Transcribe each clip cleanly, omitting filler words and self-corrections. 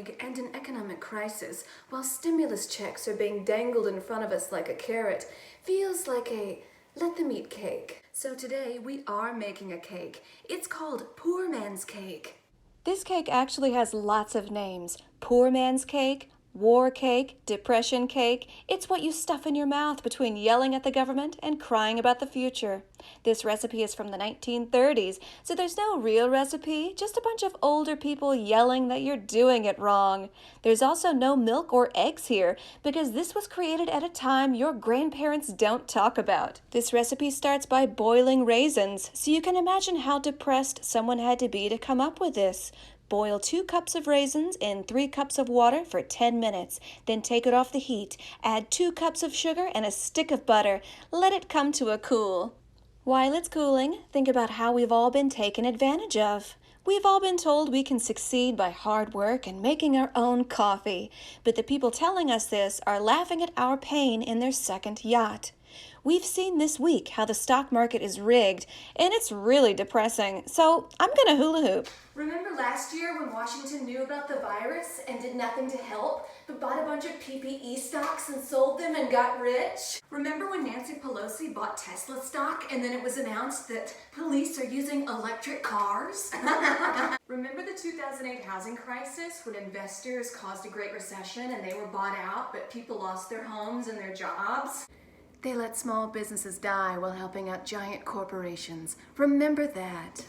plague and an economic crisis, while stimulus checks are being dangled in front of us like a carrot, feels like a let them eat cake. So today we are making a cake. It's called Poor Man's Cake. This cake actually has lots of names. Poor man's cake, war cake, depression cake. It's what you stuff in your mouth between yelling at the government and crying about the future. This recipe is from the 1930s, so there's no real recipe, just a bunch of older people yelling that you're doing it wrong. There's also no milk or eggs here, because this was created at a time your grandparents don't talk about. This recipe starts by boiling raisins, so you can imagine how depressed someone had to be to come up with this. Boil 2 cups of raisins in 3 cups of water for 10 minutes. Then take it off the heat. Add 2 cups of sugar and a stick of butter. Let it come to a cool. While it's cooling, think about how we've all been taken advantage of. We've all been told we can succeed by hard work and making our own coffee. But the people telling us this are laughing at our pain in their second yacht. We've seen this week how the stock market is rigged, and it's really depressing, so I'm gonna hula hoop. Remember last year when Washington knew about the virus and did nothing to help, but bought a bunch of PPE stocks and sold them and got rich? Remember when Nancy Pelosi bought Tesla stock and then it was announced that police are using electric cars? Remember the 2008 housing crisis when investors caused a great recession and they were bought out, but people lost their homes and their jobs? They let small businesses die while helping out giant corporations. Remember that.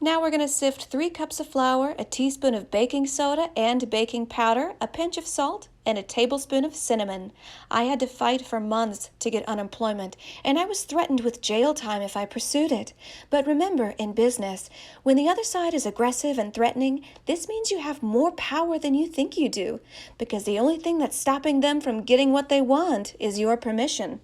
Now we're going to sift 3 cups of flour, a teaspoon of baking soda and baking powder, a pinch of salt, and a tablespoon of cinnamon. I had to fight for months to get unemployment, and I was threatened with jail time if I pursued it. But remember, in business, when the other side is aggressive and threatening, this means you have more power than you think you do, because the only thing that's stopping them from getting what they want is your permission.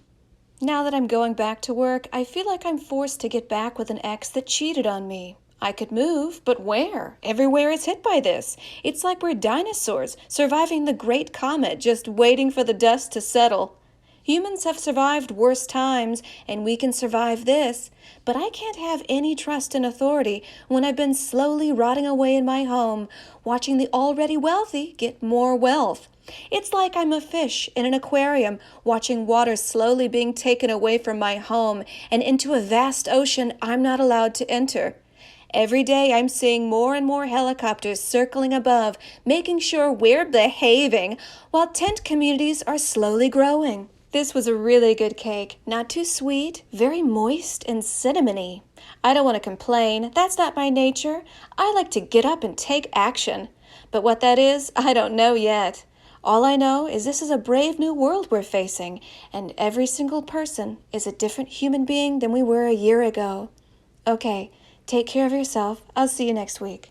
Now that I'm going back to work, I feel like I'm forced to get back with an ex that cheated on me. I could move, but where? Everywhere is hit by this. It's like we're dinosaurs, surviving the Great Comet, just waiting for the dust to settle. Humans have survived worse times, and we can survive this, but I can't have any trust in authority when I've been slowly rotting away in my home, watching the already wealthy get more wealth. It's like I'm a fish in an aquarium, watching water slowly being taken away from my home and into a vast ocean I'm not allowed to enter. Every day I'm seeing more and more helicopters circling above, making sure we're behaving, while tent communities are slowly growing. This was a really good cake, not too sweet, very moist and cinnamony. I don't want to complain, that's not my nature. I like to get up and take action. But what that is, I don't know yet. All I know is this is a brave new world we're facing, and every single person is a different human being than we were a year ago. Okay. Take care of yourself. I'll see you next week.